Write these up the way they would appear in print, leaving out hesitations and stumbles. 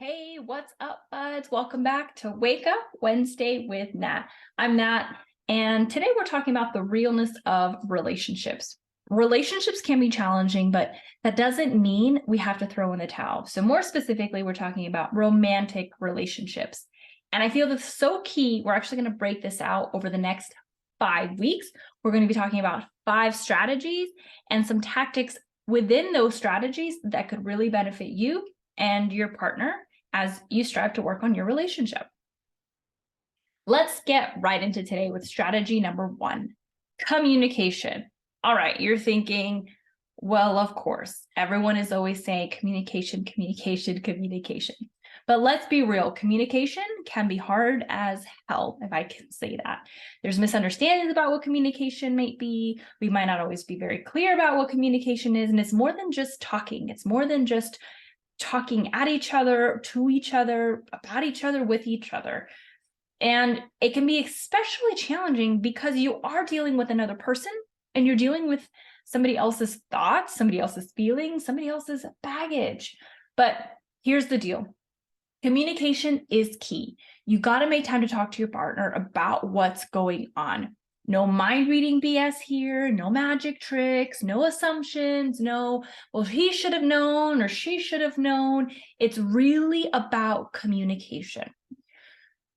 Hey, what's up, buds? Welcome back to Wake Up Wednesday with Nat. I'm Nat, and today we're talking about the realness of relationships. Relationships can be challenging, but that doesn't mean we have to throw in the towel. So more specifically, we're talking about romantic relationships. And I feel this is so key. We're actually going to break this out over the next 5 weeks. We're going to be talking about 5 strategies and some tactics within those strategies that could really benefit you and your partner as you strive to work on your relationship. Let's get right into today with strategy number 1, communication. All right, you're thinking, well, of course, everyone is always saying communication, communication, communication. But let's be real, communication can be hard as hell, if I can say that. There's misunderstandings about what communication might be. We might not always be very clear about what communication is, and it's more than just talking. It's more than just talking at each other, to each other, about each other, with each other. And it can be especially challenging because you are dealing with another person and you're dealing with somebody else's thoughts, somebody else's feelings, somebody else's baggage. But here's the deal. Communication is key. You got to make time to talk to your partner about what's going on. No mind reading BS here, no magic tricks, no assumptions, no, well, he should have known or she should have known. It's really about communication.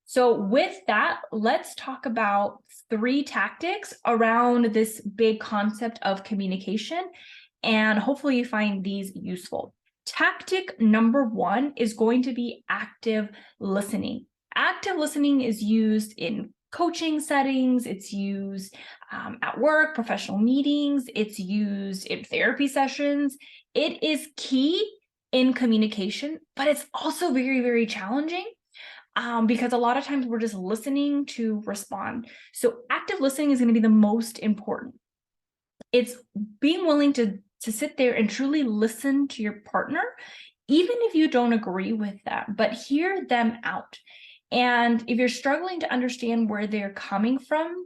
So with that, let's talk about 3 tactics around this big concept of communication, and hopefully you find these useful. Tactic number 1 is going to be active listening. Active listening is used in coaching settings, it's used at work, professional meetings, it's used in therapy sessions. It is key in communication, but it's also very, very challenging because a lot of times we're just listening to respond. So active listening is going to be the most important. It's being willing to sit there and truly listen to your partner, even if you don't agree with them, but hear them out. And if you're struggling to understand where they're coming from,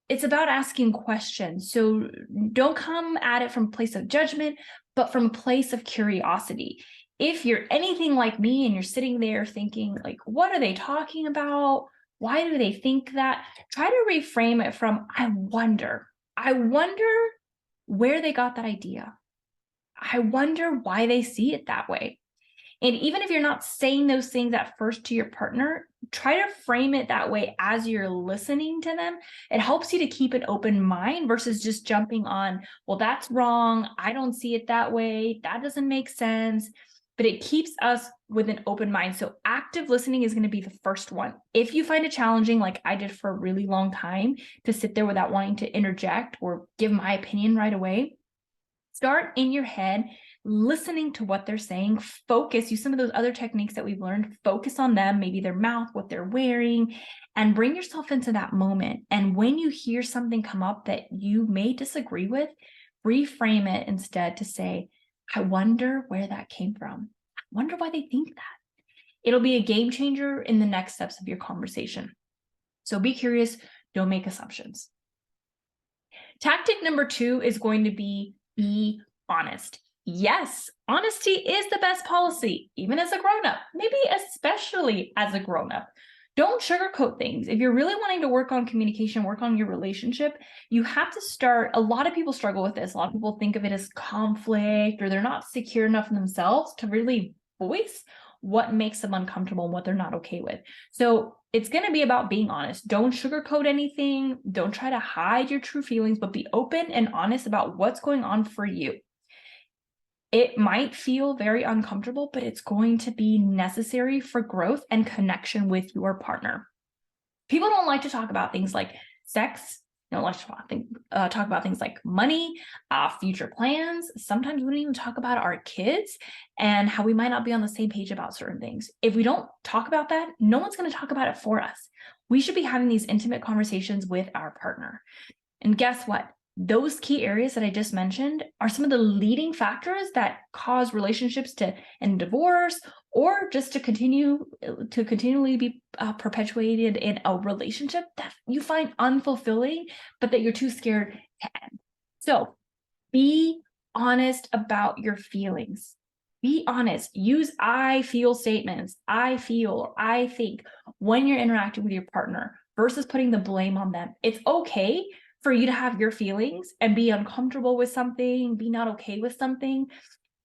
it's about asking questions. So don't come at it from a place of judgment, but from a place of curiosity. If you're anything like me and you're sitting there thinking, like, what are they talking about? Why do they think that? Try to reframe it from, I wonder where they got that idea. I wonder why they see it that way. And even if you're not saying those things at first to your partner, try to frame it that way as you're listening to them. It helps you to keep an open mind versus just jumping on, well, that's wrong. I don't see it that way. That doesn't make sense. But it keeps us with an open mind. So active listening is going to be the first one. If you find it challenging, like I did for a really long time, to sit there without wanting to interject or give my opinion right away, start in your head listening to what they're saying. Focus, use some of those other techniques that we've learned. Focus on them, maybe their mouth, what they're wearing, and bring yourself into that moment. And when you hear something come up that you may disagree with, reframe it instead to say, I wonder where that came from. I wonder why they think that. It'll be a game changer in the next steps of your conversation. So be curious, don't make assumptions. Tactic number 2 is going to be honest. Yes, honesty is the best policy, even as a grown-up, maybe especially as a grown-up. Don't sugarcoat things. If you're really wanting to work on communication, work on your relationship, you have to start. A lot of people struggle with this. A lot of people think of it as conflict, or they're not secure enough in themselves to really voice what makes them uncomfortable and what they're not okay with. So it's going to be about being honest. Don't sugarcoat anything. Don't try to hide your true feelings, but be open and honest about what's going on for you. It might feel very uncomfortable, but it's going to be necessary for growth and connection with your partner. People don't like to talk about things like sex. They don't like to talk about things like money, future plans. Sometimes we don't even talk about our kids and how we might not be on the same page about certain things. If we don't talk about that, no one's going to talk about it for us. We should be having these intimate conversations with our partner. And guess what? Those key areas that I just mentioned are some of the leading factors that cause relationships to end divorce, or just to continually be perpetuated in a relationship that you find unfulfilling, but that you're too scared to end. So be honest about your feelings. Be honest. Use I feel statements. I feel or I think when you're interacting with your partner versus putting the blame on them. It's okay for you to have your feelings and be uncomfortable with something, be not okay with something.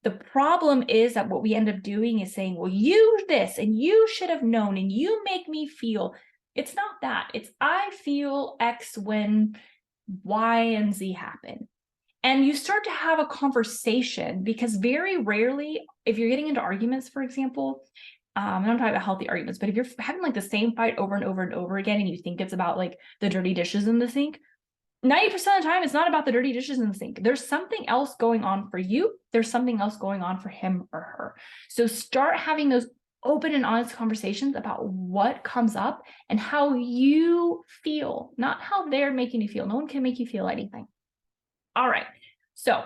The problem is that what we end up doing is saying, well, you this, and you should have known, and you make me feel. It's not that. It's I feel X when Y and Z happen. And you start to have a conversation, because very rarely, if you're getting into arguments, for example, I'm not talking about healthy arguments, but if you're having like the same fight over and over and over again, and you think it's about like the dirty dishes in the sink, 90% of the time, it's not about the dirty dishes in the sink. There's something else going on for you. There's something else going on for him or her. So start having those open and honest conversations about what comes up and how you feel, not how they're making you feel. No one can make you feel anything. All right. So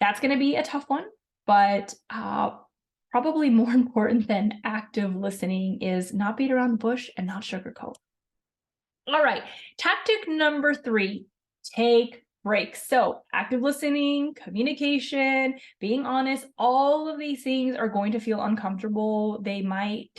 that's going to be a tough one, but probably more important than active listening is not beat around the bush and not sugarcoat. All right. Tactic number 3, take breaks. So active listening, communication, being honest, all of these things are going to feel uncomfortable. They might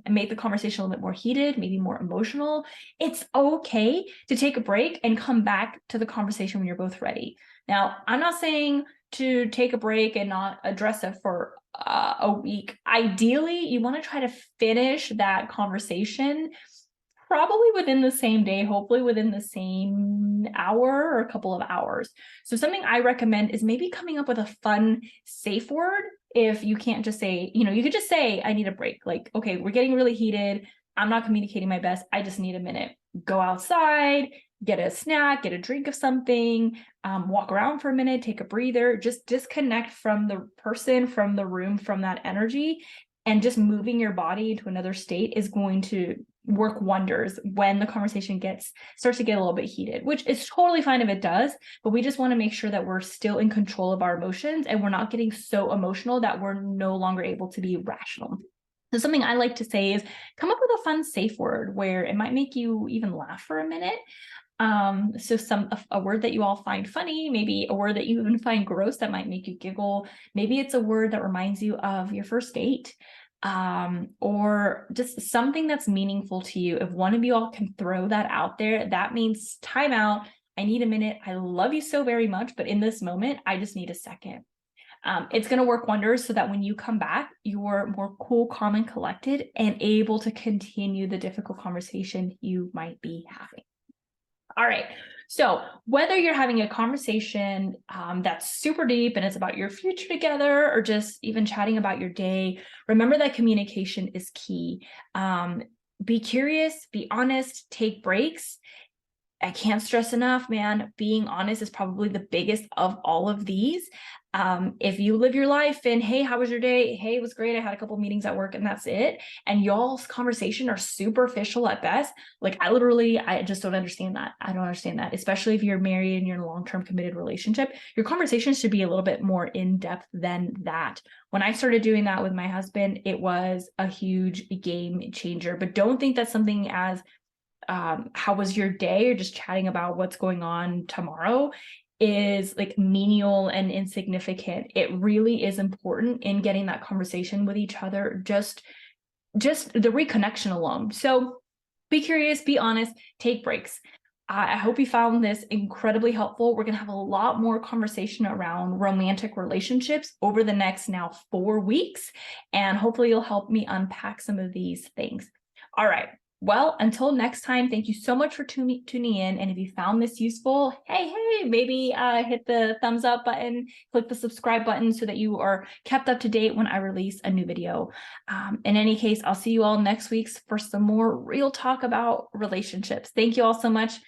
make the conversation a little bit more heated, maybe more emotional. It's okay to take a break and come back to the conversation when you're both ready. Now, I'm not saying to take a break and not address it for a week. Ideally, you want to try to finish that conversation probably within the same day, hopefully within the same hour or a couple of hours. So something I recommend is maybe coming up with a fun, safe word. If you can't just say, you could just say, I need a break. Like, okay, we're getting really heated. I'm not communicating my best. I just need a minute. Go outside, get a snack, get a drink of something, walk around for a minute, take a breather, just disconnect from the person, from the room, from that energy. And just moving your body into another state is going to work wonders when the conversation starts to get a little bit heated, which is totally fine if it does, but we just want to make sure that we're still in control of our emotions and we're not getting so emotional that we're no longer able to be rational. So something I like to say is come up with a fun, safe word where it might make you even laugh for a minute. So a word that you all find funny, maybe a word that you even find gross that might make you giggle. Maybe it's a word that reminds you of your first date, or just something that's meaningful to you. If one of you all can throw that out there, that means time out. I need a minute. I love you so very much, but in this moment, I just need a second. It's going to work wonders so that when you come back, you're more cool, calm, and collected and able to continue the difficult conversation you might be having. All right. So whether you're having a conversation that's super deep and it's about your future together, or just even chatting about your day, remember that communication is key. Be curious, be honest, take breaks. I can't stress enough, man, being honest is probably the biggest of all of these. If you live your life and, hey, how was your day? Hey, it was great. I had a couple of meetings at work and that's it. And y'all's conversation are superficial at best. Like I just don't understand that. I don't understand that, especially if you're married and you're in a long-term committed relationship. Your conversation should be a little bit more in-depth than that. When I started doing that with my husband, it was a huge game changer. But don't think that's something as how was your day, or just chatting about what's going on tomorrow is like menial and insignificant. It really is important in getting that conversation with each other, just the reconnection alone. So be curious, be honest, take breaks. I hope you found this incredibly helpful. We're going to have a lot more conversation around romantic relationships over the next now 4 weeks, and hopefully you'll help me unpack some of these things. All right. Well, until next time, thank you so much for tuning in. And if you found this useful, hey, maybe hit the thumbs up button, click the subscribe button so that you are kept up to date when I release a new video. In any case, I'll see you all next week for some more real talk about relationships. Thank you all so much.